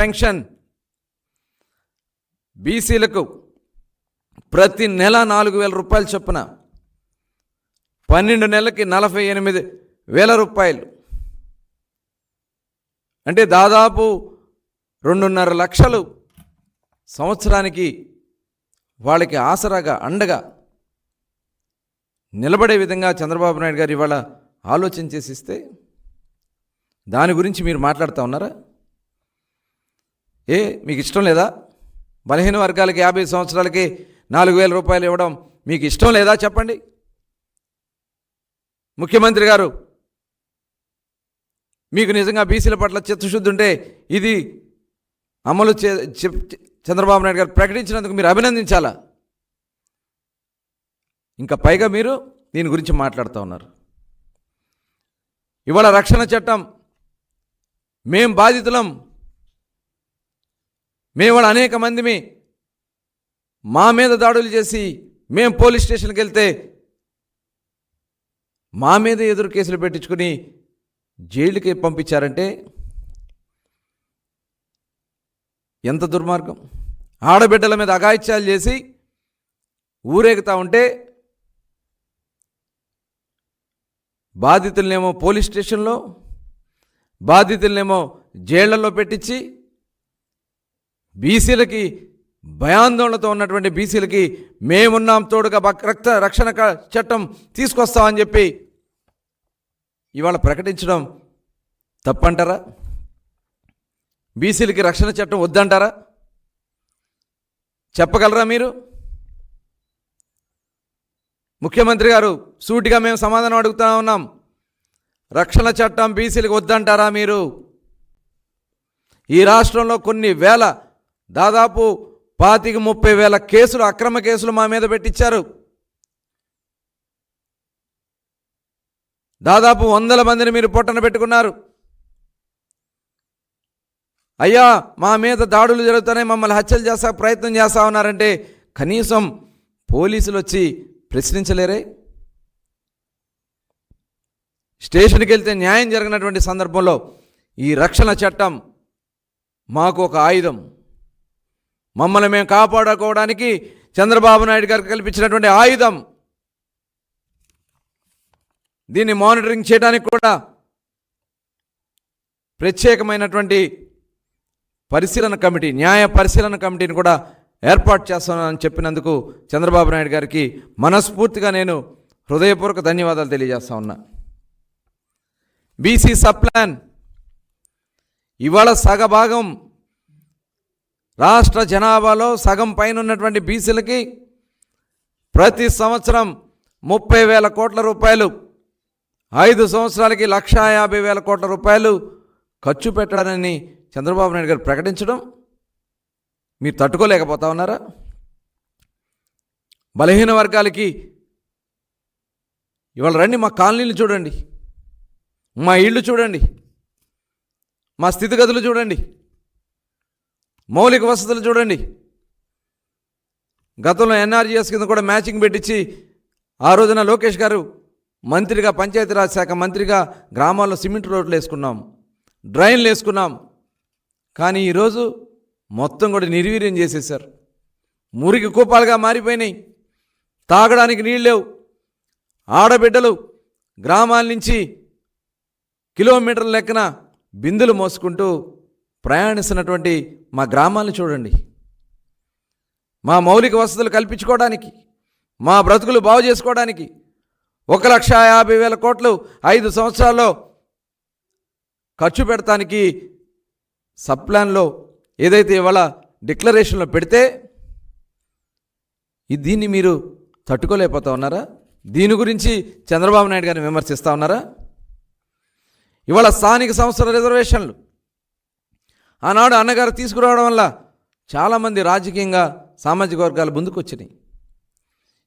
Pension బీసీలకు ప్రతి నెల 4,000 రూపాయలు చొప్పున 12 నెలలకి 48,000 రూపాయలు, అంటే దాదాపు 2.5 లక్షలు సంవత్సరానికి వాళ్ళకి ఆసరాగా అండగా నిలబడే విధంగా చంద్రబాబు నాయుడు గారు ఇవాళ ఆలోచన చేసి ఇస్తే దాని గురించి మీరు మాట్లాడుతూ ఉన్నారా? మీకు ఇష్టం లేదా? బలహీన వర్గాలకి 50 సంవత్సరాలకి 4,000 రూపాయలు ఇవ్వడం మీకు ఇష్టం లేదా? చెప్పండి. ముఖ్యమంత్రి గారు మీకు నిజంగా బీసీల పట్ల చిత్తశుద్ధి ఉంటే ఇది అమలు చంద్రబాబు నాయుడు గారు ప్రకటించినందుకు మీరు అభినందించాలా? ఇంకా పైగా మీరు దీని గురించి మాట్లాడుతూ ఉన్నారు. ఇవాళ రక్షణ చట్టం మేం బాధితులం, మేము వాళ్ళ అనేక మందిమి మా మీద దాడులు చేసి మేము పోలీస్ స్టేషన్కి వెళ్తే మా మీద ఎదురు కేసులు పెట్టించుకుని జైలుకి పంపించారంటే ఎంత దుర్మార్గం. ఆడబిడ్డల మీద అఘాయిత్యాలు చేసి ఊరేగుతూ ఉంటే బాధితులనేమో పోలీస్ స్టేషన్లో, బాధితులనేమో జైళ్లలో పెట్టించి బీసీలకి భయాందోళనతో ఉన్నటువంటి బీసీలకి మేమున్నాం తోడుగా రక్షణ చట్టం తీసుకొస్తామని చెప్పి ఇవాళ ప్రకటించడం తప్పంటారా? బీసీలకి రక్షణ చట్టం వద్దంటారా? చెప్పగలరా మీరు? ముఖ్యమంత్రి గారు సూటిగా మేము సమాధానం అడుగుతూ ఉన్నాం. రక్షణ చట్టం బీసీలకు వద్దంటారా మీరు? ఈ రాష్ట్రంలో కొన్ని వేల, దాదాపు 25-30 కేసులు, అక్రమ కేసులు మా మీద పెట్టించారు. దాదాపు 100 మందిని మీరు పొట్టన పెట్టుకున్నారు. అయ్యా మా మీద దాడులు జరుగుతున్నాయి, మమ్మల్ని హత్యలు చేస్తా ప్రయత్నం చేస్తా ఉన్నారంటే కనీసం పోలీసులు వచ్చి ప్రశ్నించలేరే? స్టేషన్కి వెళ్తే న్యాయం జరగనటువంటి సందర్భంలో ఈ రక్షణ చట్టం మాకు ఒక ఆయుధం. మమ్మల్ని మేము కాపాడుకోవడానికి చంద్రబాబు నాయుడు గారు కల్పించినటువంటి ఆయుధం. దీన్ని మానిటరింగ్ చేయడానికి కూడా ప్రత్యేకమైనటువంటి పరిశీలన కమిటీ, న్యాయ పరిశీలన కమిటీని కూడా ఏర్పాటు చేస్తానని చెప్పినందుకు చంద్రబాబు నాయుడు గారికి మనస్ఫూర్తిగా నేను హృదయపూర్వక ధన్యవాదాలు తెలియజేస్తా ఉన్నా. బీసీ సబ్ ప్లాన్ ఇవాళ సగభాగం రాష్ట్ర జనాభాలో సగం పైన ఉన్నటువంటి బీసీలకి ప్రతి సంవత్సరం 30,000 కోట్ల రూపాయలు, 5 సంవత్సరాలకి 1,50,000 కోట్ల రూపాయలు ఖర్చు పెట్టడానని చంద్రబాబు నాయుడు గారు ప్రకటించడం మీరు తట్టుకోలేకపోతా ఉన్నారా? బలహీన వర్గాలకి ఇవాళ రండి, మా కాలనీలు చూడండి, మా ఇళ్ళు చూడండి, మా స్థితిగతులు చూడండి, మౌలిక వసతులు చూడండి. గతంలో ఎన్ఆర్జీఎస్ కింద కూడా మ్యాచింగ్ పెట్టించి ఆ రోజున లోకేష్ గారు మంత్రిగా, పంచాయతీరాజ్ శాఖ మంత్రిగా గ్రామాల్లో సిమెంట్ రోడ్లు వేసుకున్నాం, డ్రైన్లు వేసుకున్నాం. కానీ ఈరోజు మొత్తం కూడా నిర్వీర్యం చేసేసారు. మురికి కూపాలుగా మారిపోయినాయి. తాగడానికి నీళ్ళు లేవు. ఆడబిడ్డలు గ్రామాల నుంచి కిలోమీటర్ల లెక్కన బిందులు మోసుకుంటూ ప్రయాణిస్తున్నటువంటి మా గ్రామాలను చూడండి. మా మౌలిక వసతులు కల్పించుకోవడానికి, మా బ్రతుకులు బాగు చేసుకోవడానికి 1,50,000 కోట్లు 5 సంవత్సరాల్లో ఖర్చు పెడతానికి సబ్ ప్లాన్లో ఏదైతే ఇవాళ డిక్లరేషన్లో పెడితే దీన్ని మీరు తట్టుకోలేకపోతా ఉన్నారా? దీని గురించి చంద్రబాబు నాయుడు గారిని విమర్శిస్తూ ఉన్నారా? ఇవాళ స్థానిక సంస్థల రిజర్వేషన్లు ఆనాడు అన్నగారు తీసుకురావడం వల్ల చాలామంది రాజకీయంగా సామాజిక వర్గాలు ముందుకు వచ్చినాయి.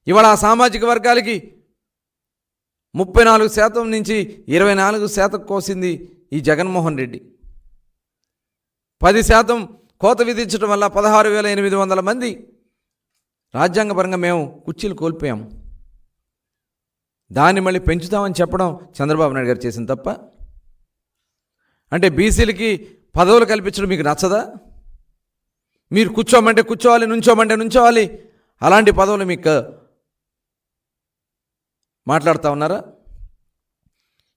ఇవాళ ఆ సామాజిక వర్గాలకి 34% నుంచి 24% కోసింది ఈ జగన్మోహన్ రెడ్డి. 10% కోత విధించడం వల్ల 16,800 మంది రాజ్యాంగపరంగా మేము కుర్చీలు కోల్పోయాం. దాన్ని మళ్ళీ పెంచుతామని చెప్పడం చంద్రబాబు నాయుడు గారు చేసిన తప్ప. అంటే బీసీలకి పదవులు కల్పించడం మీకు నచ్చదా? మీరు కూర్చోమంటే కూర్చోవాలి, నుంచోమంటే నుంచోవాలి, అలాంటి పదవులు మీకు మాట్లాడుతూ ఉన్నారా?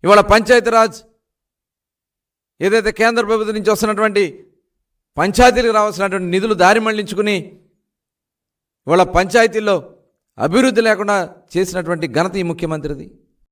ఇవాళ పంచాయతీరాజ్ ఏదైతే కేంద్ర ప్రభుత్వం నుంచి వస్తున్నటువంటి పంచాయతీలకు రావాల్సినటువంటి నిధులు దారి మళ్లించుకుని ఇవాళ పంచాయతీల్లో అభివృద్ధి లేకుండా చేసినటువంటి ఘనత ఈ ముఖ్యమంత్రిది.